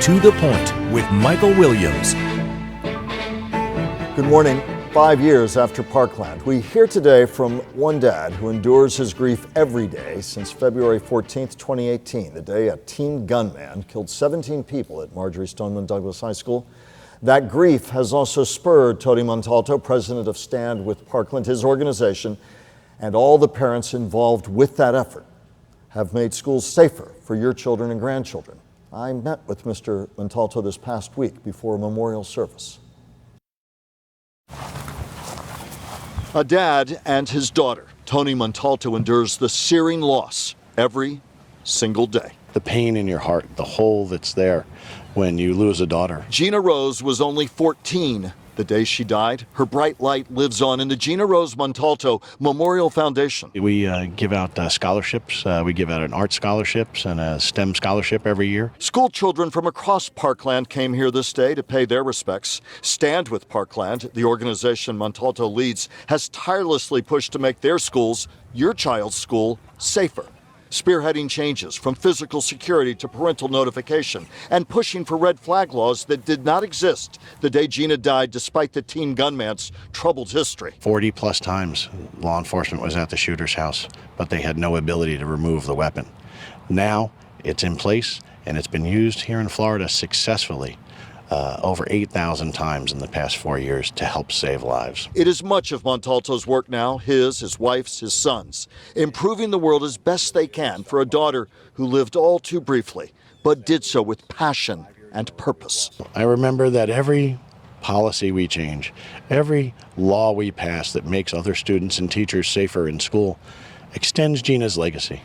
To the Point with Michael Williams. Good morning. 5 years after Parkland, we hear today from one dad who endures his grief every day since February 14th, 2018, the day a teen gunman killed 17 people at Marjory Stoneman Douglas High School. That grief has also spurred Tony Montalto, president of Stand with Parkland, his organization, and all the parents involved with that effort have made schools safer for your children and grandchildren. I met with Mr. Montalto this past week before a memorial service. A dad and his daughter, Tony Montalto, endures the searing loss every single day. The pain in your heart, the hole that's there when you lose a daughter. Gina Rose was only 14 the day she died. Her bright light lives on in the Gina Rose Montalto Memorial Foundation. We give out scholarships. We give out an art scholarships and a STEM scholarship every year. School children from across Parkland came here this day to pay their respects. Stand with Parkland, the organization Montalto leads, has tirelessly pushed to make their schools, your child's school, safer. Spearheading changes from physical security to parental notification and pushing for red flag laws that did not exist the day Gina died, despite the teen gunman's troubled history. 40 plus times law enforcement was at the shooter's house, but they had no ability to remove the weapon. Now it's in place and it's been used here in Florida successfully over 8,000 times in the past 4 years to help save lives. It is much of Montalto's work now, his wife's, his son's, improving the world as best they can for a daughter who lived all too briefly, but did so with passion and purpose. I remember that every policy we change, every law we pass that makes other students and teachers safer in school extends Gina's legacy.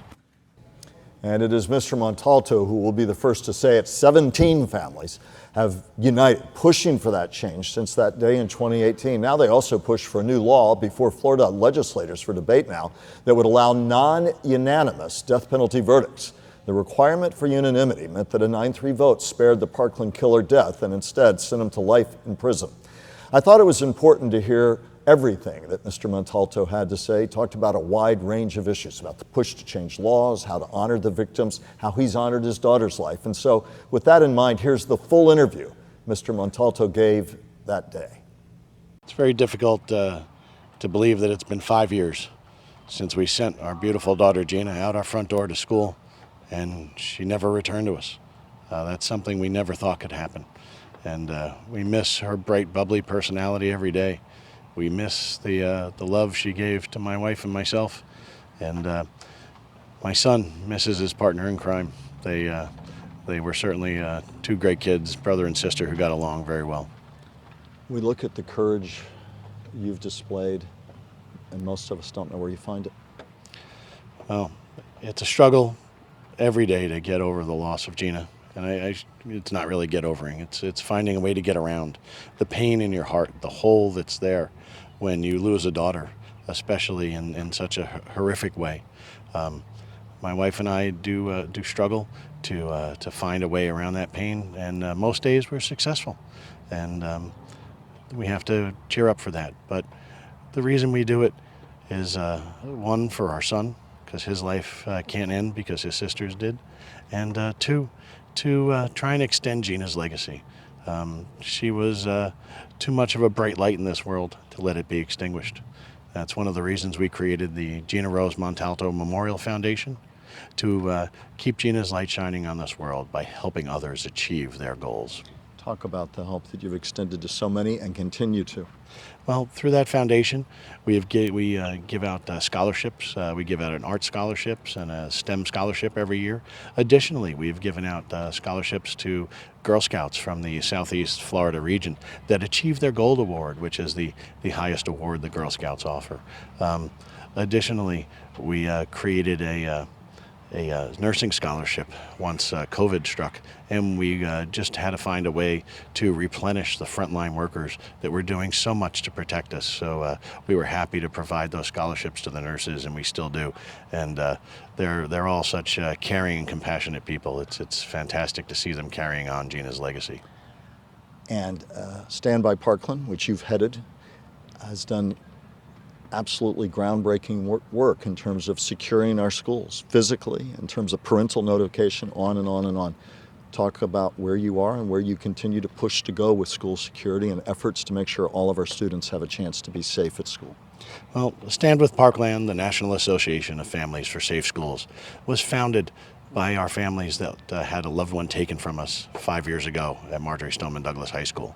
And it is Mr. Montalto who will be the first to say it. 17 families have united, pushing for that change since that day in 2018. Now they also push for a new law before Florida legislators for debate now that would allow non-unanimous death penalty verdicts. The requirement for unanimity meant that a 9-3 vote spared the Parkland killer death and instead sent him to life in prison. I thought it was important to hear everything that Mr. Montalto had to say. He talked about a wide range of issues, about the push to change laws, how to honor the victims, how he's honored his daughter's life. And so with that in mind, here's the full interview Mr. Montalto gave that day. It's very difficult to believe that it's been 5 years since we sent our beautiful daughter Gina out our front door to school, and she never returned to us. That's something we never thought could happen. And we miss her bright, bubbly personality every day. We miss the love she gave to my wife and myself, and my son misses his partner in crime. They were certainly two great kids, brother and sister, who got along very well. We look at the courage you've displayed, and most of us don't know where you find it. Well, it's a struggle every day to get over the loss of Gina. And it's not really get overing. It's finding a way to get around the pain in your heart, the hole that's there when you lose a daughter, especially in such a horrific way. My wife and I do struggle to find a way around that pain, and most days we're successful, and we have to cheer up for that. But the reason we do it is one, for our son, because his life can't end because his sisters did, and two, to try and extend Gina's legacy. She was too much of a bright light in this world to let it be extinguished. That's one of the reasons we created the Gina Rose Montalto Memorial Foundation, to keep Gina's light shining on this world by helping others achieve their goals. Talk about the help that you've extended to so many and continue to. Well, through that foundation, we give out scholarships. We give out an art scholarships and a STEM scholarship every year. Additionally, we've given out scholarships to Girl Scouts from the Southeast Florida region that achieve their Gold Award, which is the highest award the Girl Scouts offer. Additionally, we created a nursing scholarship once COVID struck, and we just had to find a way to replenish the frontline workers that were doing so much to protect us. So we were happy to provide those scholarships to the nurses, and we still do. And they're all such caring and compassionate people. It's fantastic to see them carrying on Gina's legacy. And Stand by Parkland, which you've headed, has done absolutely groundbreaking work in terms of securing our schools physically, in terms of parental notification, on and on and on. talk about where you are and where you continue to push to go with school security and efforts to make sure all of our students have a chance to be safe at school. Well, Stand with Parkland, the National Association of Families for Safe Schools, was founded by our families that had a loved one taken from us 5 years ago at Marjory Stoneman Douglas High School.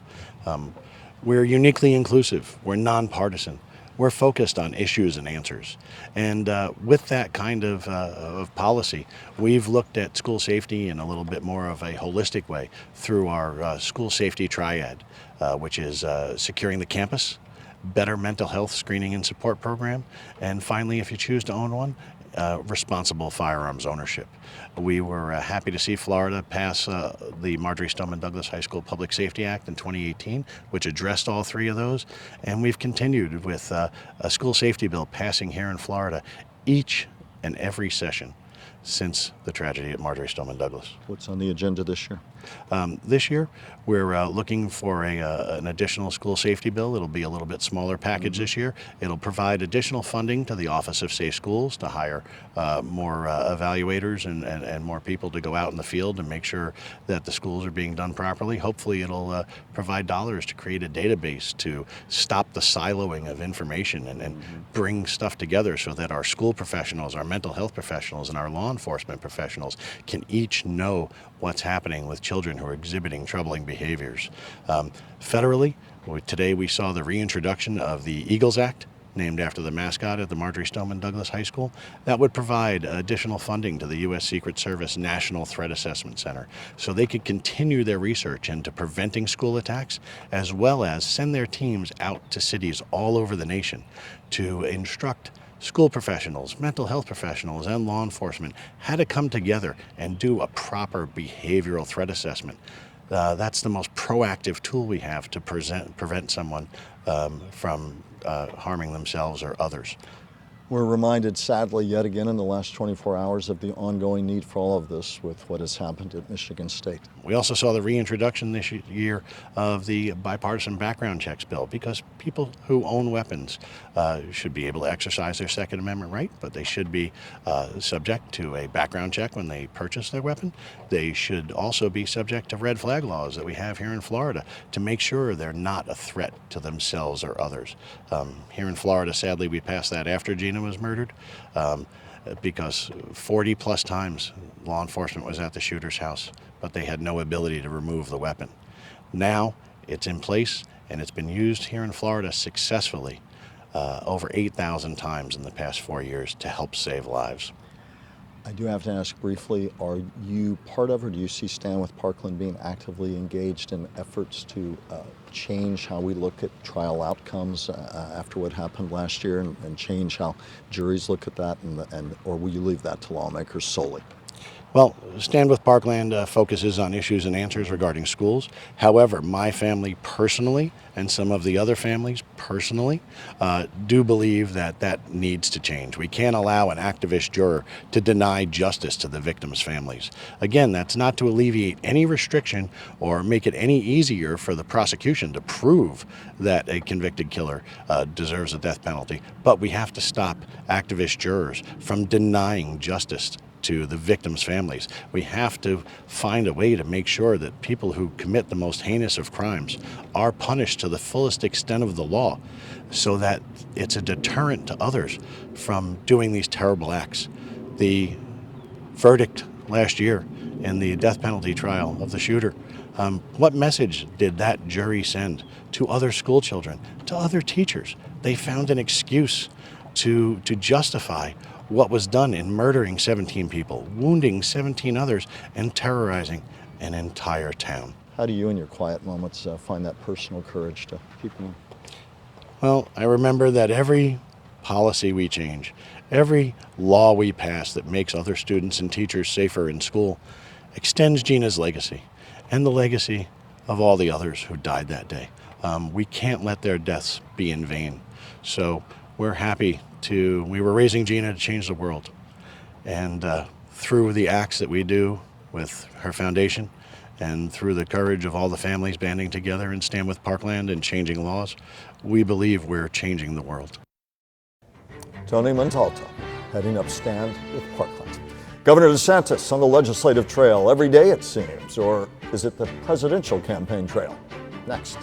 We're uniquely inclusive. We're nonpartisan. We're focused on issues and answers. And with that kind of policy, we've looked at school safety in a little bit more of a holistic way through our school safety triad, which is securing the campus, better mental health screening and support program, and finally, if you choose to own one, responsible firearms ownership. We were happy to see Florida pass the Marjory Stoneman Douglas High School Public Safety Act in 2018, which addressed all three of those. And we've continued with a school safety bill passing here in Florida each and every session since the tragedy at Marjory Stoneman Douglas. What's on the agenda this year? This year, we're looking for an additional school safety bill. It'll be a little bit smaller package this year. It'll provide additional funding to the Office of Safe Schools to hire more evaluators and more people to go out in the field and make sure that the schools are being done properly. Hopefully, it'll provide dollars to create a database to stop the siloing of information and bring stuff together so that our school professionals, our mental health professionals, and our law enforcement professionals can each know what's happening with children who are exhibiting troubling behaviors. Federally, today we saw the reintroduction of the Eagles Act, named after the mascot at the Marjory Stoneman Douglas High School. That would provide additional funding to the U.S. Secret Service National Threat Assessment Center so they could continue their research into preventing school attacks, as well as send their teams out to cities all over the nation to instruct school professionals, mental health professionals, and law enforcement how to come together and do a proper behavioral threat assessment. That's the most proactive tool we have to prevent someone from harming themselves or others. We're reminded, sadly, yet again in the last 24 hours of the ongoing need for all of this with what has happened at Michigan State. We also saw the reintroduction this year of the bipartisan background checks bill, because people who own weapons should be able to exercise their Second Amendment right, but they should be subject to a background check when they purchase their weapon. They should also be subject to red flag laws that we have here in Florida to make sure they're not a threat to themselves or others. Here in Florida, sadly, we passed that after Gina was murdered, because 40 plus times law enforcement was at the shooter's house, but they had no ability to remove the weapon. Now it's in place, and it's been used here in Florida successfully over 8,000 times in the past 4 years to help save lives. I do have to ask briefly, are you part of, or do you see Stand with Parkland being actively engaged in efforts to change how we look at trial outcomes after what happened last year, and change how juries look at that, or will you leave that to lawmakers solely? Well, Stand with Parkland focuses on issues and answers regarding schools. However, my family personally, and some of the other families personally, do believe that that needs to change. We can't allow an activist juror to deny justice to the victims' families. Again, that's not to alleviate any restriction or make it any easier for the prosecution to prove that a convicted killer deserves a death penalty, but we have to stop activist jurors from denying justice to the victims' families. We have to find a way to make sure that people who commit the most heinous of crimes are punished to the fullest extent of the law, so that it's a deterrent to others from doing these terrible acts. The verdict last year in the death penalty trial of the shooter, what message did that jury send to other school children, to other teachers? They found an excuse to justify what was done in murdering 17 people, wounding 17 others, and terrorizing an entire town. How do you, in your quiet moments, find that personal courage to keep going? Well, I remember that every policy we change, every law we pass that makes other students and teachers safer in school, extends Gina's legacy and the legacy of all the others who died that day. We can't let their deaths be in vain. So we're happy we were raising Gina to change the world. And through the acts that we do with her foundation, and through the courage of all the families banding together and Stand with Parkland and changing laws, we believe we're changing the world. Tony Montalto, heading up Stand with Parkland. Governor DeSantis on the legislative trail every day, it seems, or is it the presidential campaign trail? Next.